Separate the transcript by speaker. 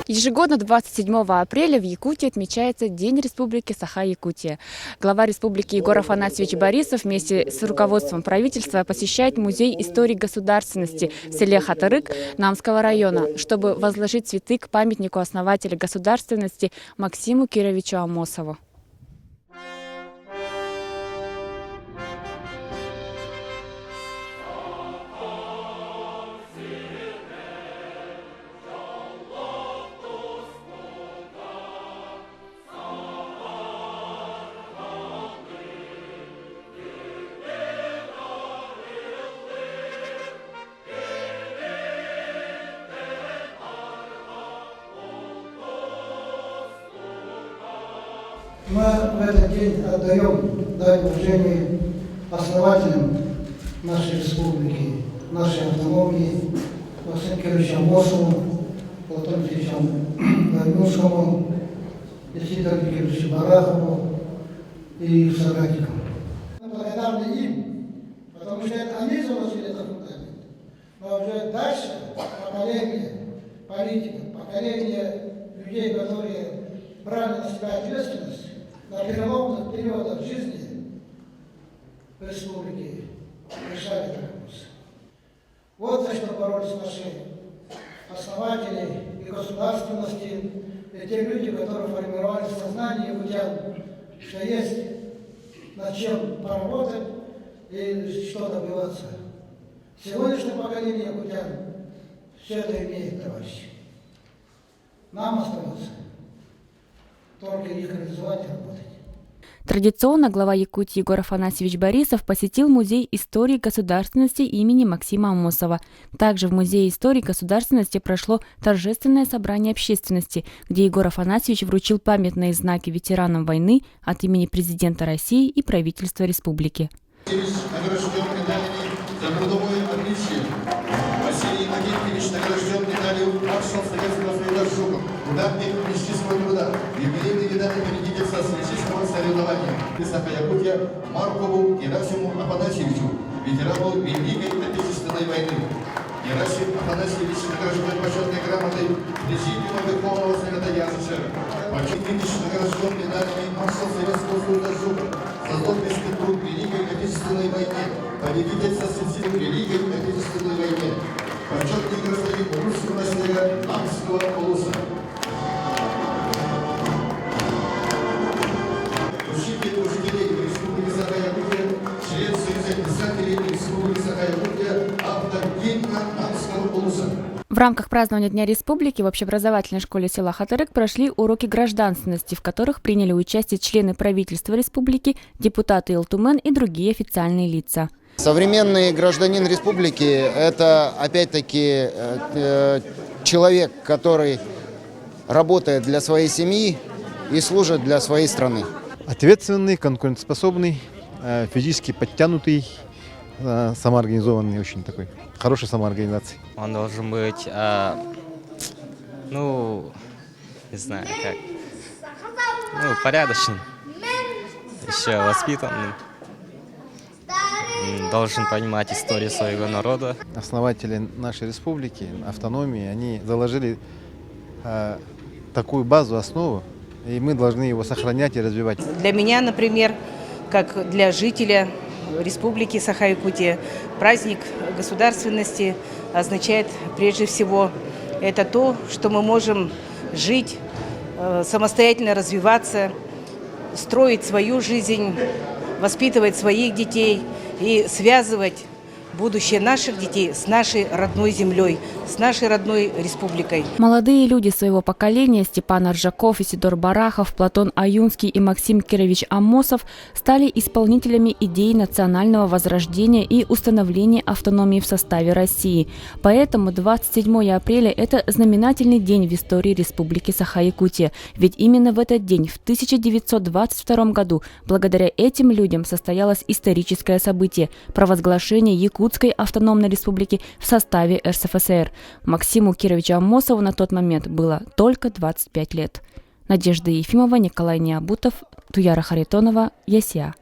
Speaker 1: Ежегодно 27 апреля в Якутии отмечается День Республики Саха-Якутия. Глава республики Егор Афанасьевич Борисов вместе с руководством правительства посещает Музей истории государственности в селе Хатарык Намского района, чтобы возложить цветы к памятнику основателя государственности Максиму Кировичу Аммосову.
Speaker 2: Мы в этот день отдаем дань уважения основателям нашей республики, нашей автономии, Максиму Кировичу Аммосову, Платону Ильичу Войнушкому, Исидору Кировичу Барахову и их соратникам. Мы благодарны им, потому что это они заложили этот фундамент. Но уже дальше поколение политиков, поколение людей, которые брали на себя ответственность на переломных периодах жизни в республике, решали этот вопрос. Вот за что боролись наши основатели и государственности, и те люди, которые формировали сознание якутян, что есть над чем поработать и что добиваться. Сегодняшнее поколение якутян все это имеет, товарищи. Нам остается только их реализовать и работать.
Speaker 1: Традиционно глава Якутии Егор Афанасьевич Борисов посетил Музей истории государственности имени Максима Аммосова. Также в Музее истории государственности прошло торжественное собрание общественности, где Егор Афанасьевич вручил памятные знаки ветеранам войны от имени президента России и правительства республики.
Speaker 3: Награжден медалями за трудовое отличие. Василий Никитич награжден медалью маршал Советского Союза Жуков, удатник политического труда, юбилейной медали победительства политического соревнования Саха-Якутия Маркову Герасиму Афанасьевичу, ветерану Великой Отечественной войны. Герасим Афанасьевич награжден почетной грамотой Президиума Верховного Совета ЯСШР. Никитич награжден медалями маршал Советского Союза Жуков за доблестный труд в Великой Отечественной войне, победитель сил Великой Отечественной войне, почетный гражданин русского населения Амского полуса. Учителей Республики Саха-Якутия, член Союза писателей Республики Саха-Якутия, автор гимна Амского полуса.
Speaker 1: В рамках празднования Дня Республики в общеобразовательной школе села Хатарык прошли уроки гражданственности, в которых приняли участие члены правительства республики, депутаты Илтумен и другие официальные лица.
Speaker 4: Современный гражданин республики – это, опять-таки, человек, который работает для своей семьи и служит для своей страны.
Speaker 5: Ответственный, конкурентоспособный, физически подтянутый, самоорганизованный, очень такой, хорошей самоорганизации.
Speaker 6: Он должен быть, не знаю как, порядочным, еще воспитанным. Должен понимать историю своего народа.
Speaker 5: Основатели нашей республики, автономии, они заложили такую базу, основу, и мы должны его сохранять и развивать.
Speaker 7: Для меня, например, как для жителя Республики Саха-Якутия, праздник государственности означает прежде всего это то, что мы можем жить, самостоятельно развиваться, строить свою жизнь, воспитывать своих детей и связывать будущее наших детей с нашей родной землей, с нашей родной республикой.
Speaker 1: Молодые люди своего поколения Степан Аржаков, Исидор Барахов, Платон Аюнский и Максим Кирович Аммосов стали исполнителями идеи национального возрождения и установления автономии в составе России. Поэтому 27 апреля – это знаменательный день в истории Республики Саха-Якутия. Ведь именно в этот день, в 1922 году, благодаря этим людям состоялось историческое событие – провозглашение Якутской автономной республики в составе РСФСР. Максиму Кировичу Аммосову на тот момент было только 25 лет. Надежда Ефимова, Николай Необутов, Туяра Харитонова, ЯСИА.